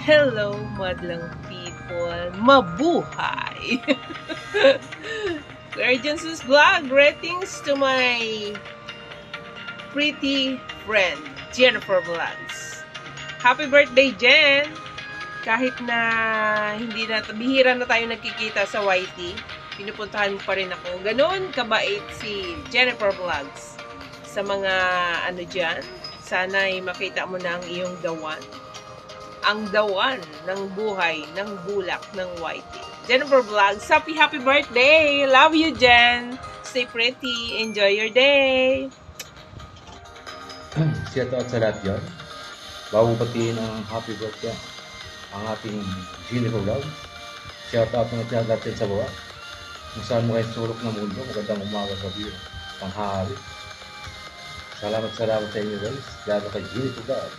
Hello, madlang people. Mabuhay! Urgence's Vlog. Greetings to my pretty friend, Jennifer Vlogs. Happy birthday, Jen! Kahit na bihira na tayo nagkikita sa YT, pinupuntahan mo pa rin ako. Ganon kabait si Jennifer Vlogs. Sa mga dyan, sana'y makita mo na ang iyong dawan. Ang dawan ng buhay, ng bulak, ng YT. Jennifer Vlogs, happy birthday! Love you, Jen! Stay pretty. Enjoy your day! Shout out sa lahat yun. Bago batiin ang happy birthday ang ating Jennifer Vlogs. Shout out na natin sa buwan. Kung saan mo kayo sulok ng mundo, magandang umaga gabi, tanghali. Salamat sa inyo guys. Lalo kay Jennifer Vlogs.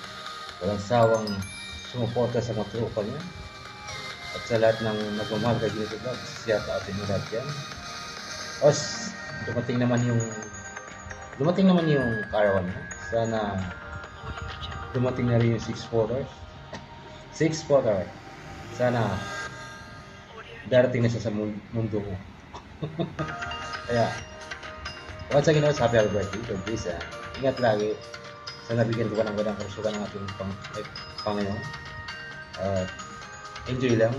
Walang sawang sumuporta sa mga tropa niya. At sa lahat ng nagmamahal kay Jennifer Vlogs, shout out sa inyo lahat yan. Os, dumating naman yung caravan mo. Sana dumating na rin yung 6 followers. 6 followers. Sana darating na siya sa mundo mo. Kaya, once again, happy birthday. Please, ingat lagi. Sana bigyan ko ka ng gandang kursukan ng ating Panginoon. Enjoy lang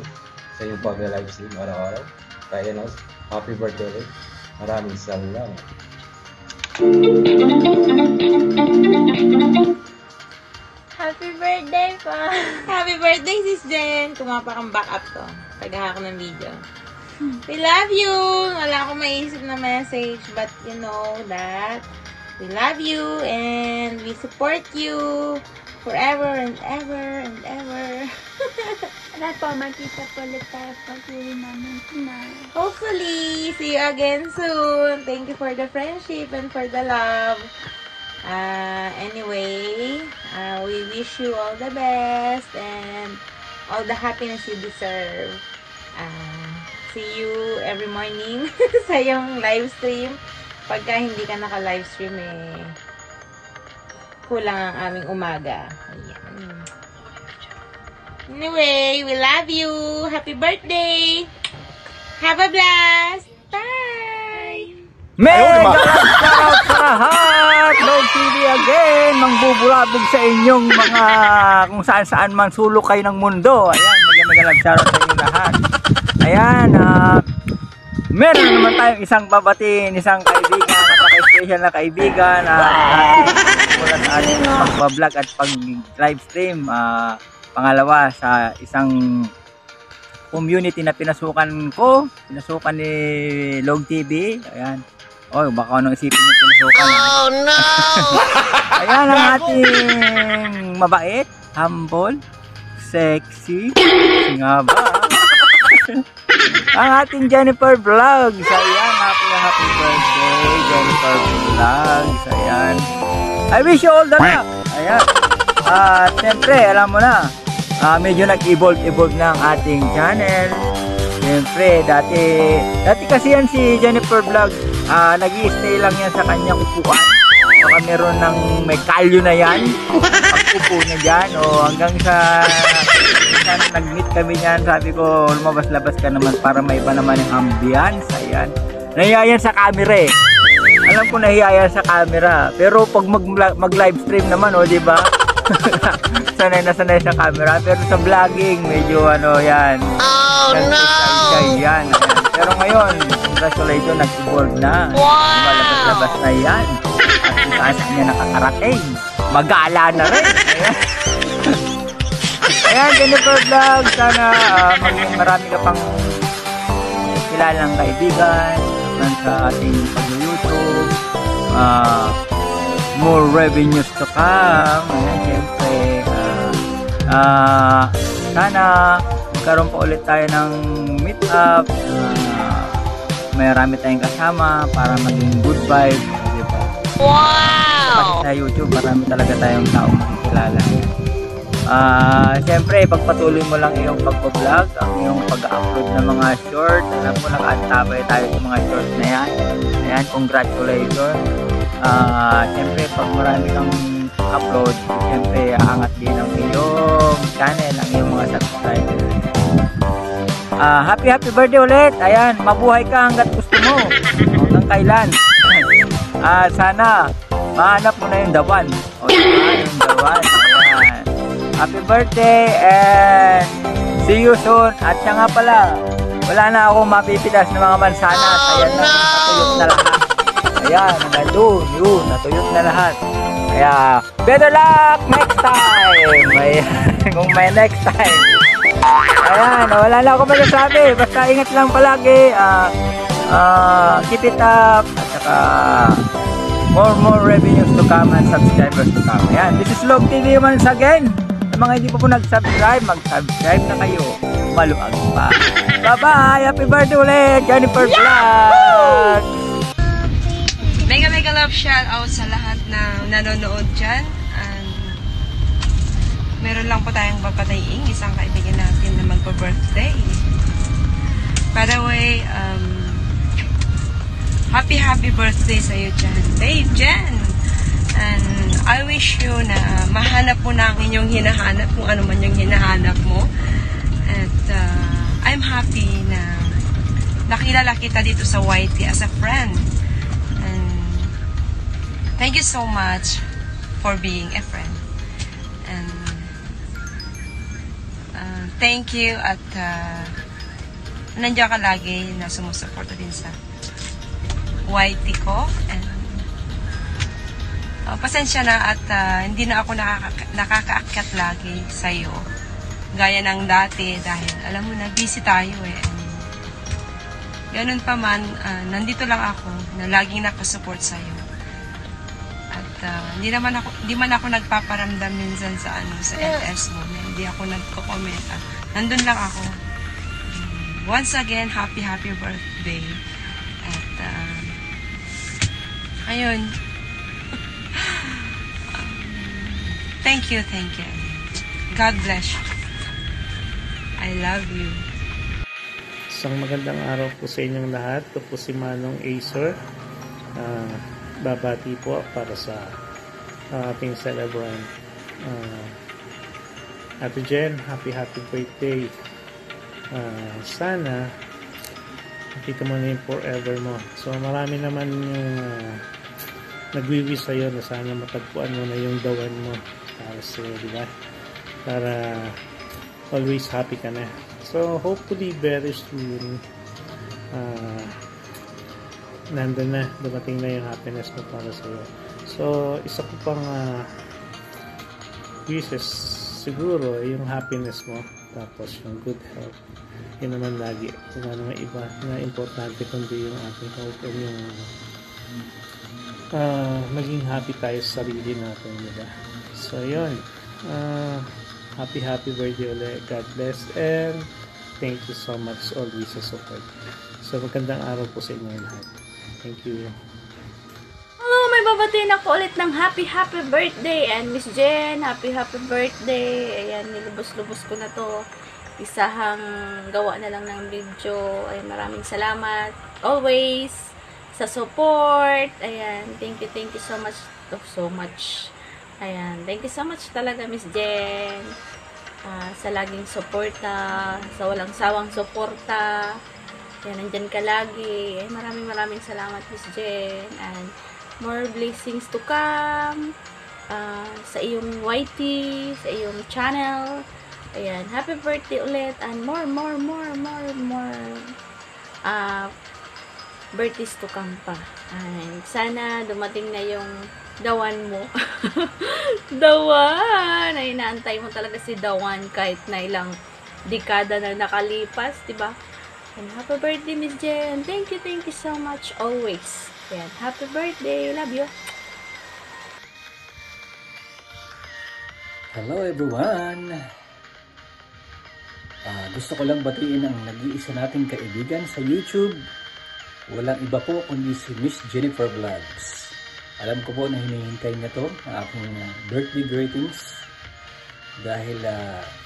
sa inyong pag-live stream araw-araw. Kaya happy birthday ulit. Maraming salamat. Happy birthday pa! Happy birthday, Sis Jen! Kumapa kang backup to. Tagaha ko ng video. We love you! Wala akong maisip na message, but you know that we love you and we support you forever and ever and ever. Wala po, magkita po ulit tayo pag uwi namin tonight. Hopefully, see you again soon. Thank you for the friendship and for the love. Anyway, we wish you all the best and all the happiness you deserve. See you every morning sa yung live stream. Pagka hindi ka naka-live stream, kulang ang aming umaga. Ayan. Anyway, we love you. Happy birthday. Have a blast. Bye. Mega shoutout sa lahat! Log TV again! Mangbubulabog sa inyong mga kung saan man sulok kayo ng mundo. Ayan, mega shoutout sa inyong lahat. Ayan, meron naman tayong isang babatiin, isang kaibigan, napaka-special na kaibigan mula sa ating pag-vlog at pag-live stream. Pangalawa, sa isang community na pinasukan ni Log TV. Ayan. Oh, baka anong isipin niyo pinasukan. Oh no! Ayan ang ating mabait, humble, sexy, nga ba? Ang ating Jennifer Vlogs. Ayan, happy birthday, Jennifer Vlogs. Ayan. I wish you all the luck. Ayan. At siyempre, alam mo na, medyo nag-evolve na ang ating channel. Siyempre, dati kasi yan si Jennifer Vlogs, nag-i-stay lang yan sa kanyang upuan. Baka meron ng may kalyo na yan, pag-upo na dyan, o hanggang sa nag-meet kami yan, sabi ko, lumabas-labas ka naman para may iba naman yung ambience. Ayan. Nahiya yan sa camera eh. Alam ko nahiya yan sa camera, pero pag mag-live stream naman, di ba? sanay sa camera, pero sa vlogging medyo yan. Oh no! Yan. Pero ngayon, congratulations, nag-evolve na. Lumalabas-labas na yan. At kung saan niya nakakarating, magala na rin. Ayan, Jennifer Vlog, sana maging marami ka pang kilalang kaibigan sa ating pag-YouTube. More revenues to come. Ayan, siyempre sana magkaroon pa ulit tayo ng meet up, marami tayong kasama para maging good vibe, diba? Wow! Kasi sa YouTube marami talaga tayong taong makikilala. Siyempre pagpatuloy mo lang iyong pagpa-vlog, ang iyong pag-upload ng mga shorts. Alam ko nakaantabay tayo sa mga shorts na yan. Ayan, congratulations. Siyempre pag marami kang upload, siyempre aangat din ang iyong channel, ang iyong mga subscribers. Happy birthday ulit. Ayan, mabuhay ka hanggat gusto mo, hanggang kailan. Sana mahanap mo na yung the one. Yung the one. Ayan. Happy birthday and see you soon. At siya nga pala, wala na akong mapipitas ng mga mansanas. Ayan na, natuyot na lahat. Ayan, hanggang doon, yun, natuyot na lahat. Kaya, better luck next time. Ayan, kung may next time. Ayan, wala na ako masasabi. Basta ingat lang palagi. Keep it up. At saka, more revenues to come and subscribers to come. Ayan, this is Log TV once again. Sa mga hindi pa po nag-subscribe, mag-subscribe na kayo. Maluag pa. Bye-bye! Happy birthday ulit! Jennifer Vlog! Mega love shout out sa lahat na nanonood dyan. Meron lang po tayong papatayin, isang kaibigan natin na magpa-birthday. By the way, happy birthday sa iyo dyan, Dave Jen. And I wish you na mahanap mo na ang inyong hinahanap, kung ano man yung hinahanap mo. At I'm happy na nakilala kita dito sa YT as a friend. And thank you so much for being a friend. And thank you at nandiyan ka lagi na sumusuporta din sa YT ko. And pasensya na at hindi na ako nakakaakyat lagi sa'yo gaya ng dati dahil alam mo na busy tayo eh. And ganun pa man, nandito lang ako na laging nakasupport sa'yo. At hindi man ako nagpaparamdam minsan sa LS mo, na hindi ako nagko-comment. Nandun lang ako. Once again, happy birthday. At ayun. Thank you. God bless you. I love you. Isang magandang araw po sa inyong lahat. Ito po si Manong Acer. Babati po para sa ating celebrant. Ate Jen, happy birthday. Sana nakita mo na yung forever mo. So marami naman yung nagwiwish sa'yo na sana matagpuan mo na yung dawan mo para sa'yo, diba? Para always happy ka na. So hopefully very soon nandun na, dumating na yung happiness mo para sa'yo. So isa ko pang wishes siguro yung happiness mo, tapos yung good health. Yun naman lagi, kung ano nga iba na importante kundi yung ating health and yung maging happy tayo sa sarili natin, diba? So yun, happy birthday ulit. God bless and thank you so much always sa support. So magandang araw po sa inyo lahat. Thank you. Hello, may babatiin ako ulit ng happy birthday. And Miss Jen, happy birthday. Ayan, nilubos-lubos ko na to. Isahang gawa na lang ng video. Ay, maraming salamat always sa support. Ayan, thank you so much. Ayan, thank you so much talaga, Miss Jen. Sa laging suporta, sa walang sawang suporta. Ayan, nandyan ka lagi. Ay, maraming salamat, Miss Jen. And more blessings to come sa iyong YT, sa iyong channel. Ayan, happy birthday ulit. And more birthdays to come pa. And sana dumating na yung dawan mo. Dawan! Ay, inaantay mo talaga si dawan kahit na ilang dekada na nakalipas, diba? And happy birthday, Miss Jen. Thank you so much always. Ayan, happy birthday. Love you. Hello everyone! Gusto ko lang batiin ang nag-iisa nating kaibigan sa YouTube. Walang iba po kundi si Miss Jennifer Vlogs. Alam ko po na hinihintay niya to, ang aking birthday greetings. Dahil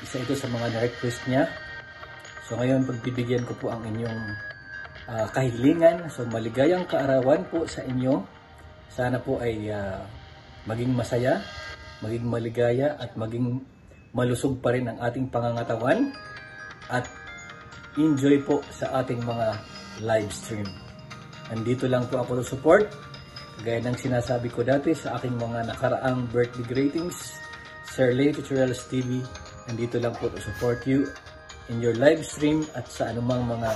isa ito sa mga na-request niya. So ngayon pagbibigyan ko po ang inyong kahilingan. So maligayang kaarawan po sa inyo. Sana po ay maging masaya maging maligaya at maging malusog pa rin ang ating pangangatawan at enjoy po sa ating mga live stream. Nandito lang po ako to support. Gaya ng sinasabi ko dati sa aking mga nakaraang birthday greetings, Sir Lay Tutorials TV, nandito lang po to support you in your live stream at sa anumang mga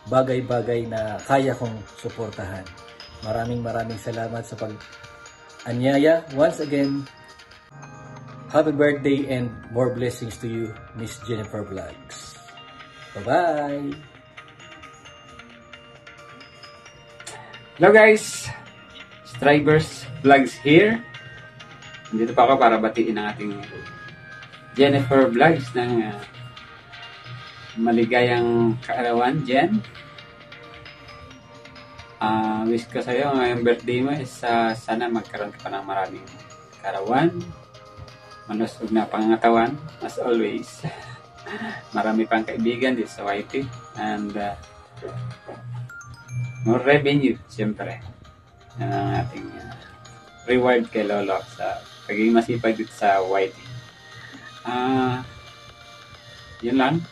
bagay-bagay na kaya kong suportahan. Maraming salamat sa pag-anyaya. Once again, happy birthday and more blessings to you, Miss Jennifer Vlogs. Bye-bye! Hello guys! Strivers Vlogs here. Nandito pa ako para batiin ang ating Jennifer Vlogs ng maligayang kaarawan, Jen. Wish ko sa'yo ngayong birthday mo is sana magkaroon ka pa ng maraming kaarawan, malusog na pangangatawan, as always. Marami pang kaibigan dito sa YT and more revenue, siyempre. Yan ang ating reward kay Lolo sa pagiging masipag dito sa YT. Yun lang.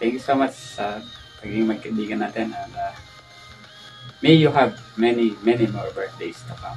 Thank you so much sa pagiging magkaibigan natin and may you have many more birthdays to come.